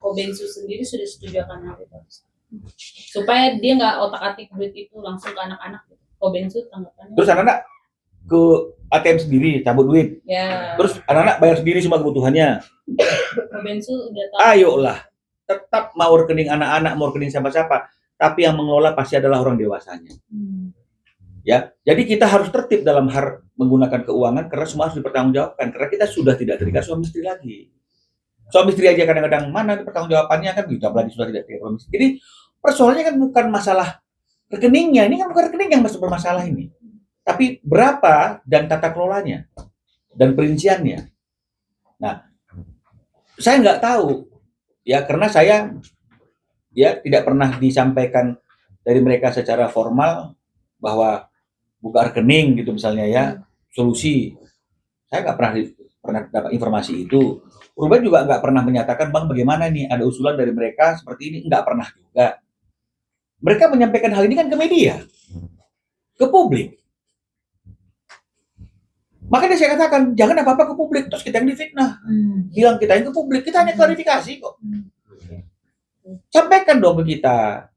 Kobensu sendiri sudah setuju akan hal itu, supaya dia nggak otak-atik duit itu langsung ke anak-anak. Kobensu tanggapannya. Terus anak-anak ke ATM sendiri cabut duit. Ya. Terus anak-anak bayar sendiri semua kebutuhannya. Kobensu udah tahu. Ayolah, tetap mau rekening anak-anak, mau rekening siapa-siapa, tapi yang mengelola pasti adalah orang dewasanya. Ya, jadi kita harus tertib dalam hal menggunakan keuangan karena semua harus dipertanggungjawabkan. Karena kita sudah tidak terikat suami istri lagi. Suami istri aja kadang-kadang mana pertanggungjawabannya kan gitu, apalagi sudah tidak terikat suami istri. Jadi persoalannya kan bukan masalah rekeningnya, ini kan bukan rekening yang masih bermasalah ini. Tapi berapa dan tata kelolanya dan perinciannya. Nah, saya nggak tahu ya karena saya ya tidak pernah disampaikan dari mereka secara formal bahwa buka rekening gitu misalnya ya solusi. Saya nggak pernah dapat informasi itu. Ruben juga nggak pernah menyatakan bang bagaimana nih ada usulan dari mereka seperti ini, nggak pernah juga. Mereka menyampaikan hal ini kan ke media, ke publik. Makanya saya katakan jangan apa-apa ke publik terus kita yang difitnah, bilang kita yang ke publik, kita hanya klarifikasi kok. Sampaikan dong ke kita.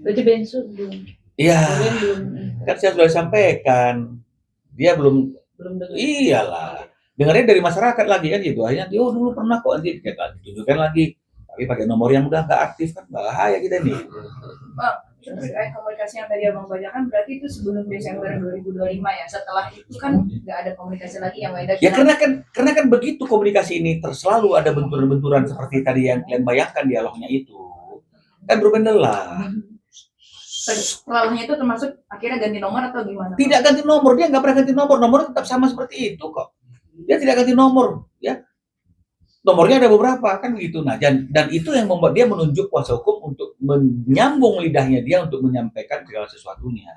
Berarti Bensu belum. Iya. Kan saya sudah sampaikan. Dia belum dengar. Iyalah. Dengarnya dari masyarakat lagi kan gitu. Akhirnya dia dulu pernah kok nanti kita tunjukkan lagi. Tapi pakai nomor yang udah nggak aktif kan bahaya kita nih. Bang, komunikasi yang tadi abang bacakan berarti itu sebelum Desember 2025 ya. Setelah itu kan nggak ada komunikasi lagi yang beda. Ya karena kan begitu komunikasi ini selalu ada benturan-benturan seperti tadi yang kalian bayangkan dialognya itu. Kan berbeda lah. Setelahnya itu termasuk akhirnya ganti nomor atau gimana? Tidak ganti nomor, dia nggak pernah ganti nomor. Nomornya tetap sama seperti itu kok. Dia tidak ganti nomor, ya. Nomornya ada beberapa kan begitu. Nah, dan itu yang membuat dia menunjuk kuasa hukum untuk menyambung lidahnya dia untuk menyampaikan segala sesuatunya.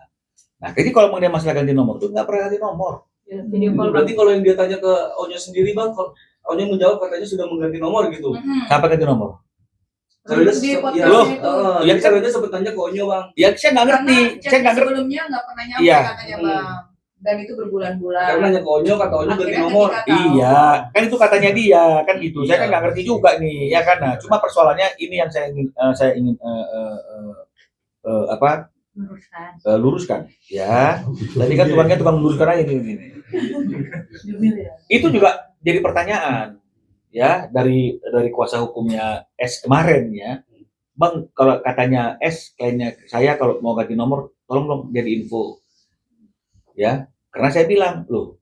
Nah, jadi kalau mengenai masalah ganti nomor itu nggak pernah ganti nomor. Ya, berarti kalau yang dia tanya ke Onyo sendiri bang, kalau Onyo menjawab katanya sudah mengganti nomor gitu. Kapan ganti nomor? Yang saya sempat tanya ke Onyo bang. Ya saya nggak ngerti. Saya nggak ngerti. Sebelumnya nggak pernah nyampe katanya bang. Dan itu berbulan-bulan. Karena nanya ke Onyo, kata Onyo ganti nomor. Iya, kan itu katanya dia, kan gitu. Saya kan nggak ngerti juga nih, ya kan. Nah, cuma persoalannya ini yang saya ingin luruskan, ya. Tadi kan tukang luruskan aja ini. Itu juga jadi pertanyaan, ya dari kuasa hukumnya S kemarin ya, bang kalau katanya S kliennya saya kalau mau ganti nomor, tolong dong jadi info. Ya, karena saya bilang, loh,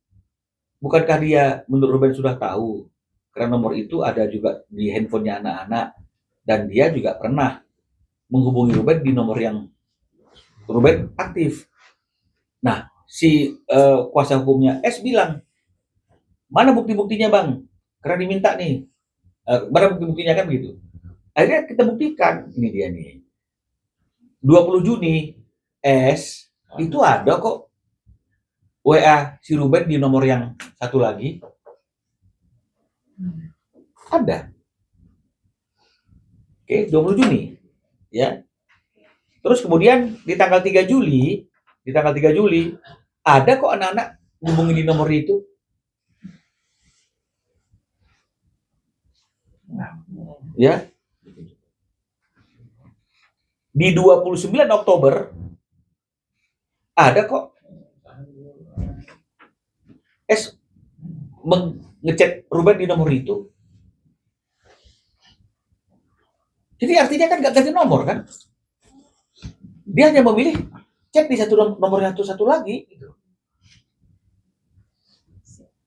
bukankah dia menurut Ruben sudah tahu, karena nomor itu ada juga di handphonenya anak-anak, dan dia juga pernah menghubungi Ruben di nomor yang Ruben aktif. Nah, si kuasa hukumnya S bilang, mana bukti-buktinya bang? Karena diminta nih, mana bukti-buktinya kan begitu. Akhirnya kita buktikan, ini dia nih, 20 Juni, S itu ada kok WA si Ruben di nomor yang satu lagi. Ada. Oke, 20 Juni. Ya. Terus kemudian di tanggal 3 Juli, ada kok anak-anak hubungi di nomor itu. Ya. Di 29 Oktober ada kok S ngechat Ruben di nomor itu. Jadi artinya kan nggak ganti nomor kan? Dia hanya memilih chat di nomor yang satu lagi. Gitu.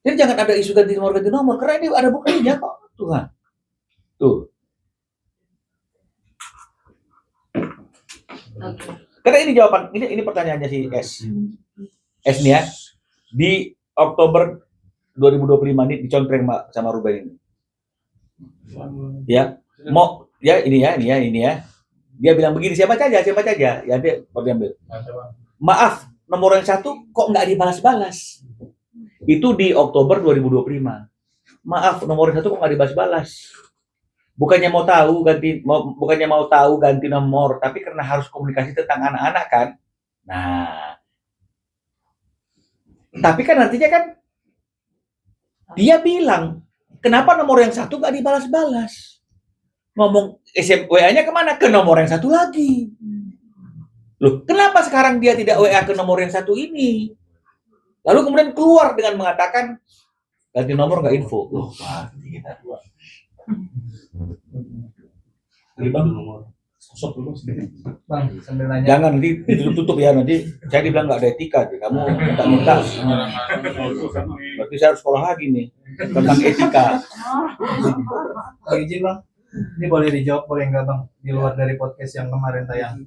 Jadi jangan ada isu ganti nomor karena ini ada buktinya kok, Tuhan. Tuh. Karena ini jawaban, ini pertanyaannya si S. S nih ya. Di Oktober 2025 ini dicontreng sama Ruben ini. Ya, mau ya ini ya. Dia bilang begini, siapa saja. Ya dia diambil. Maaf, nomor yang satu kok nggak dibalas-balas. Itu di Oktober 2025. Maaf, nomor yang satu kok nggak dibalas-balas. Bukannya mau tahu ganti nomor, tapi karena harus komunikasi tentang anak-anak kan. Nah, tapi kan artinya kan dia bilang kenapa nomor yang satu nggak dibalas-balas? Ngomong WA-nya kemana? Ke nomor yang satu lagi. Loh, kenapa sekarang dia tidak WA ke nomor yang satu ini? Lalu kemudian keluar dengan mengatakan ganti nomor nggak info. Loh, mati kita. Bang, nomor sosok dulu sedikit. Bang, sambil nanya. Jangan nanti ditutup ya, nanti saya dibilang nggak ada etika. Kamu minta. Berarti saya harus sekolah lagi nih tentang etika. Bang izin bang, ini boleh dijawab boleh enggak bang? Di luar dari podcast yang kemarin tayang.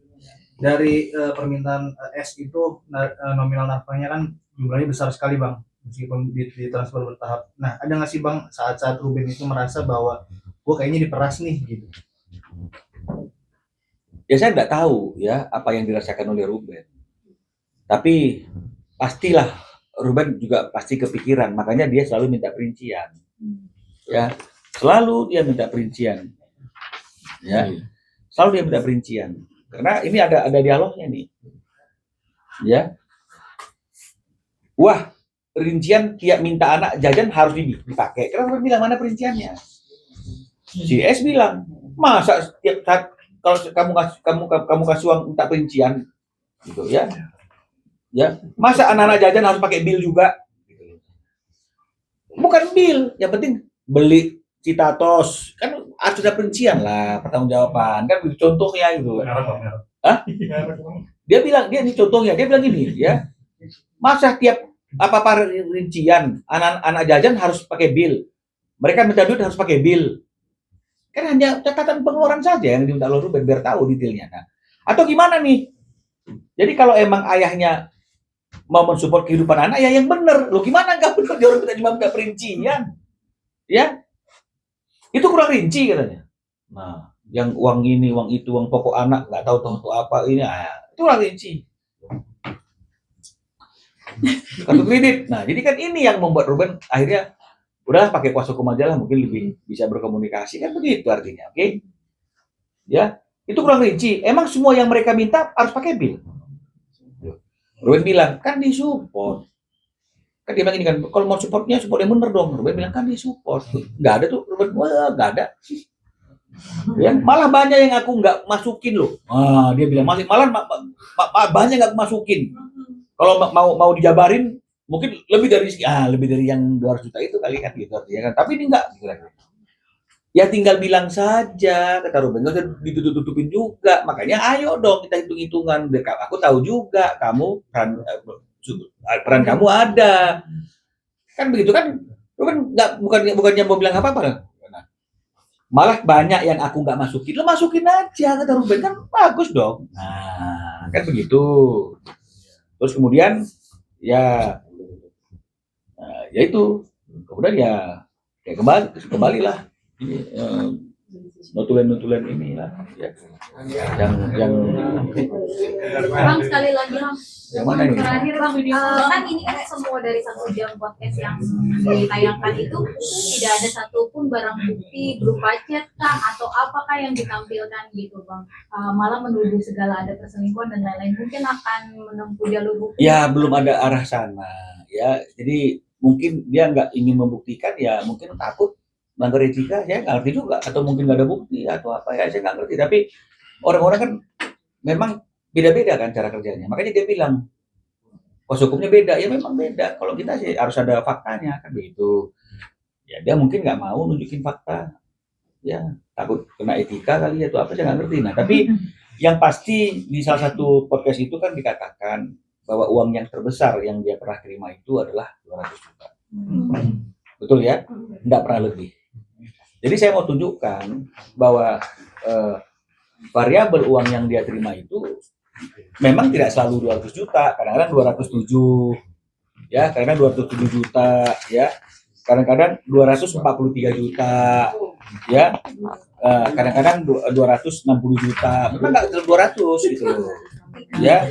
Dari permintaan S itu nominal nafkahnya kan jumlahnya besar sekali bang, meskipun ditransfer bertahap. Nah, ada nggak sih bang saat-saat Ruben itu merasa bahwa gue kayaknya diperas nih gitu? Ya saya nggak tahu ya apa yang dirasakan oleh Ruben. Tapi pastilah Ruben juga pasti kepikiran, makanya dia selalu minta perincian. Ya, selalu dia minta perincian. Ya, selalu dia minta perincian. Karena ini ada dialognya nih. Ya. Wah, rincian tiap minta anak jajan harus dipakai. Karena Ruben bilang mana perinciannya? Si S bilang, masa setiap saat kalau kamu kasih uang minta perincian gitu ya. Ya, masa anak-anak jajan harus pakai bil juga? Bukan bil, yang penting beli Citatos kan harus ada perincian lah, pertanggungjawaban kan contohnya gitu. Hah? Dia bilang dia ini contohnya, dia bilang gini ya. Masa tiap apa rincian anak-anak jajan harus pakai bil. Mereka minta duit harus pakai bil. Kan hanya catatan pengeluaran saja yang diminta oleh Ruben biar tahu detailnya. Nah, atau gimana nih? Jadi kalau emang ayahnya mau mensupport kehidupan anak ya yang benar. Loh gimana nggak benar? Dia orang kita cuma minta perincian. Ya. Itu kurang rinci katanya. Nah, yang uang ini, uang itu, uang pokok anak nggak tahu apa ini, itu kurang rinci. Kartu kredit. Nah, jadi kan ini yang membuat Ruben akhirnya udah pakai kuasa hukum aja lah, mungkin lebih bisa berkomunikasi kan begitu artinya, oke? Ya, itu kurang rinci. Emang semua yang mereka minta harus pakai bil. Ruben bilang kan disupport. Kan dia bilang ini kan, kalau mau supportnya support yang bener dong. Ruben bilang kan disupport. Nggak ada tuh Ruben, wah nggak ada. Ya, malah banyak yang aku nggak masukin loh. Dia bilang malah banyak nggak masukin. Kalau mau dijabarin mungkin lebih dari yang 200 juta itu kali kan gitu artinya kan. Tapi ini enggak gitu. Ya tinggal bilang saja kata Ruben, enggak usah ditutup-tutupin juga. Makanya ayo dong kita hitung-hitungan. Aku tahu juga kamu peran kamu ada. Kan begitu kan? Ruben enggak bukannya mau bilang apa-apa. Malah banyak yang aku nggak masukin. Lo masukin aja kata Ruben, kan bagus dong. Nah, kan begitu. Terus kemudian ya itu kemudian ya kembali lah ini notulen ini lah ya yang Bang sekali lagi Bang, yang mana ini? terakhir Bang, kan ini kan semua dari 1 jam podcast yang ditayangkan itu tidak ada satupun barang bukti berupa chat kah atau apakah yang ditampilkan gitu Bang, malah menuduh segala ada perselingkuhan dan lain-lain, mungkin akan menempuh jalur hukum. Ya belum ada arah sana ya, jadi mungkin dia nggak ingin membuktikan ya, mungkin takut melanggar etika, saya nggak ngerti juga, atau mungkin nggak ada bukti atau apa ya, saya nggak ngerti. Tapi orang-orang kan memang beda-beda kan cara kerjanya, makanya dia bilang kuasa hukumnya beda, ya memang beda. Kalau kita sih harus ada faktanya kan begitu. Ya dia mungkin nggak mau nunjukin fakta, ya takut kena etika kali atau apa, saya nggak ngerti. Nah tapi yang pasti di salah satu podcast itu kan dikatakan bahwa uang yang terbesar yang dia pernah terima itu adalah 200 juta. Betul ya? Nggak pernah lebih. Jadi saya mau tunjukkan bahwa variabel uang yang dia terima itu memang tidak selalu 200 juta, kadang-kadang 207, ya, kadang-kadang 207 juta, ya, kadang-kadang 243 juta, ya, kadang-kadang 260 juta, memang nggak 200 gitu loh. Ya,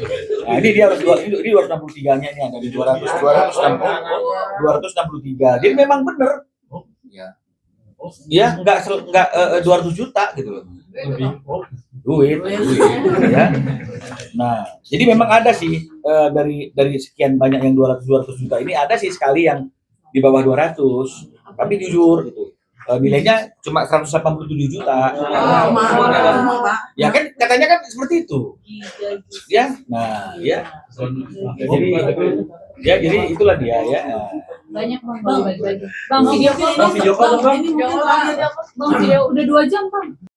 nah ini dia harus ini 263-nya ini ada di 263. Jadi memang benar. Ya, enggak 200 juta gitu loh. Duit, ya. Nah, jadi memang ada sih dari sekian banyak yang 200 juta ini ada sih sekali yang di bawah 200. Tapi jujur gitu. Nilainya cuma 187 juta. Ya kan katanya kan seperti itu. Ya. Nah, ya. Jadi itulah dia ya. Banyak bang, bagi-bagi. Bang, video call Bang, video call dong, Bang. Bang, video udah 2 jam bang.